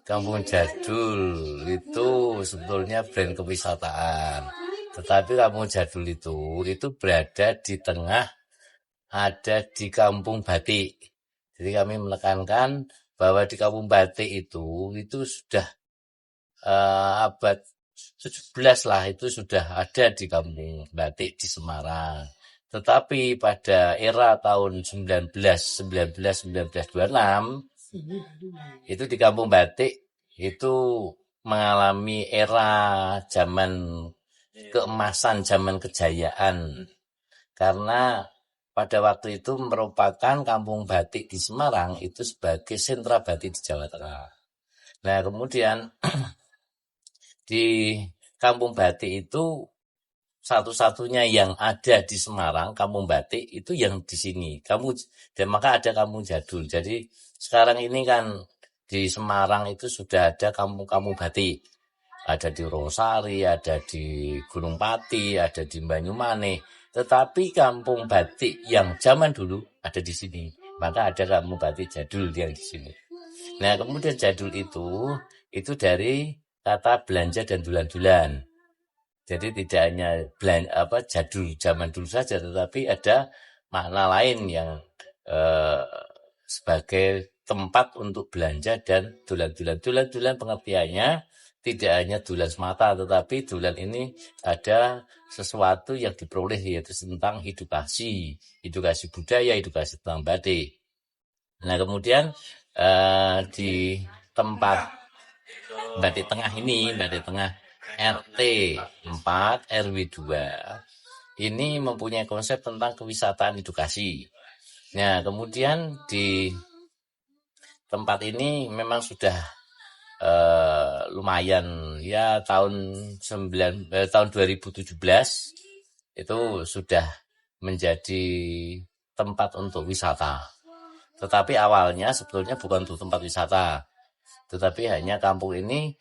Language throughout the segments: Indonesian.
Kampung Jadul itu sebetulnya brand kewisataan. Tetapi Kampung Jadul itu berada di tengah, ada di Kampung Batik. Jadi kami menekankan bahwa di Kampung Batik itu sudah abad 17 lah, itu sudah ada di Kampung Batik di Semarang. Tetapi pada era tahun 1926 itu di Kampung Batik itu mengalami era zaman keemasan, zaman kejayaan. Karena pada waktu itu merupakan Kampung Batik di Semarang itu sebagai sentra batik di Jawa Tengah. Nah, kemudian di Kampung Batik itu satu-satunya yang ada di Semarang, Kampung Batik itu yang di sini. Dan maka ada Kampung Jadul. Jadi sekarang ini kan di Semarang itu sudah ada kampung-kampung batik. Ada di Rosari, ada di Gunung Pati, ada di Banyumane. Tetapi Kampung Batik yang zaman dulu ada di sini. Maka ada Kampung Batik Jadul yang di sini. Nah, kemudian Jadul itu dari kata belanja dan dulan-dulan. Jadi tidak hanya jadul zaman dulu saja, tetapi ada makna lain yang sebagai tempat untuk belanja dan dulan-dulan. Dulan-dulan pengertiannya tidak hanya dulan semata, tetapi dulan ini ada sesuatu yang diperoleh, yaitu tentang edukasi budaya, edukasi tentang batik. Nah, kemudian di tempat Batik Tengah ini, Batik Tengah RT 4 RW 2 ini mempunyai konsep tentang kewisataan edukasi. Nah, kemudian di tempat ini memang sudah lumayan ya, tahun 2017 itu sudah menjadi tempat untuk wisata. Tetapi awalnya sebetulnya bukan untuk tempat wisata, tetapi hanya kampung ini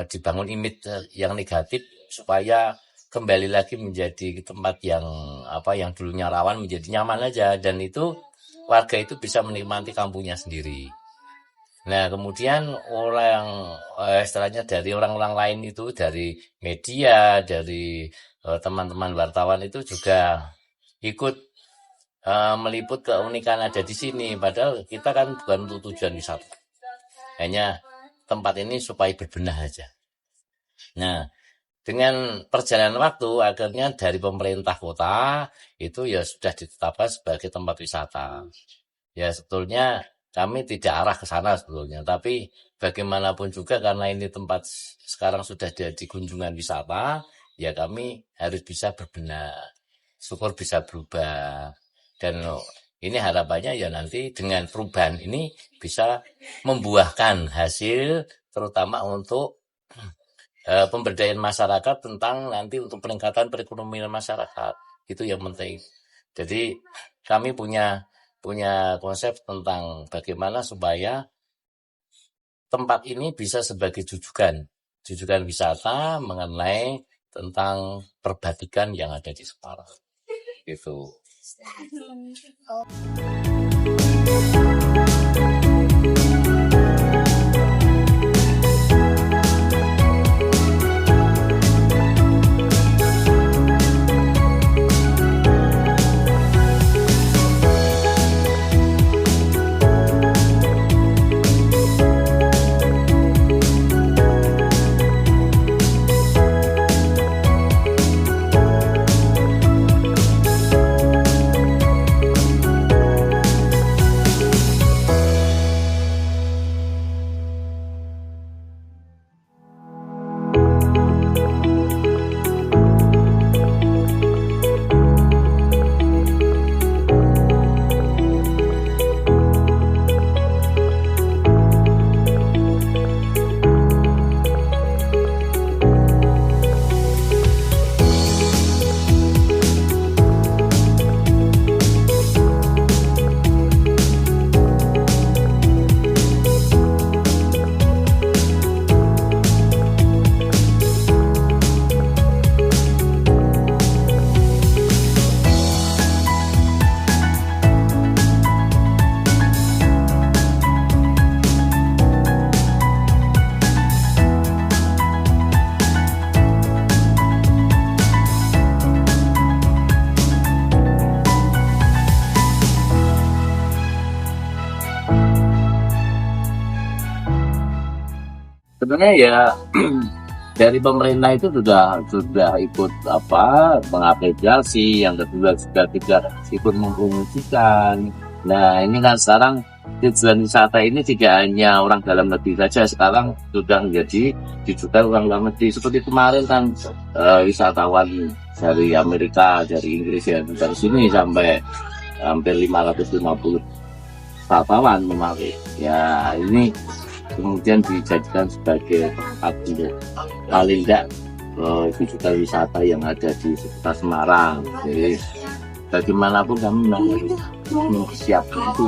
dibangun image yang negatif supaya kembali lagi menjadi tempat yang yang dulunya rawan menjadi nyaman aja, dan itu warga itu bisa menikmati kampungnya sendiri. Nah, kemudian istilahnya dari orang-orang lain itu, dari media, dari teman-teman wartawan itu juga ikut meliput keunikan ada di sini, padahal kita kan bukan untuk tujuan wisata, hanya tempat ini supaya berbenah aja. Nah, dengan perjalanan waktu akhirnya dari pemerintah kota itu ya sudah ditetapkan sebagai tempat wisata. Ya, sebetulnya kami tidak arah ke sana sebetulnya, tapi bagaimanapun juga karena ini tempat sekarang sudah jadi kunjungan wisata, ya kami harus bisa berbenah, syukur bisa berubah. Dan ini harapannya ya nanti dengan perubahan ini bisa membuahkan hasil, terutama untuk pemberdayaan masyarakat, tentang nanti untuk peningkatan perekonomian masyarakat. Itu yang penting. Jadi kami punya konsep tentang bagaimana supaya tempat ini bisa sebagai jujukan wisata mengenai tentang perbatikan yang ada di Semarang. Gitu. sebenarnya ya dari pemerintah itu sudah ikut mengapresiasi, yang kedua juga ikut mempromosikan. Nah ini kan sekarang tujuan wisata ini tidak hanya orang dalam negeri saja, sekarang sudah menjadi digital orang luar negeri. Seperti kemarin kan wisatawan dari Amerika, dari Inggris ya, dari sini sampai hampir 550 wisatawan kemarin. Ya ini kemudian dijadikan sebagai tempat untuk paling tidak digital wisata yang ada di sekitar Semarang. Jadi bagaimanapun kami memang mempersiapkan itu.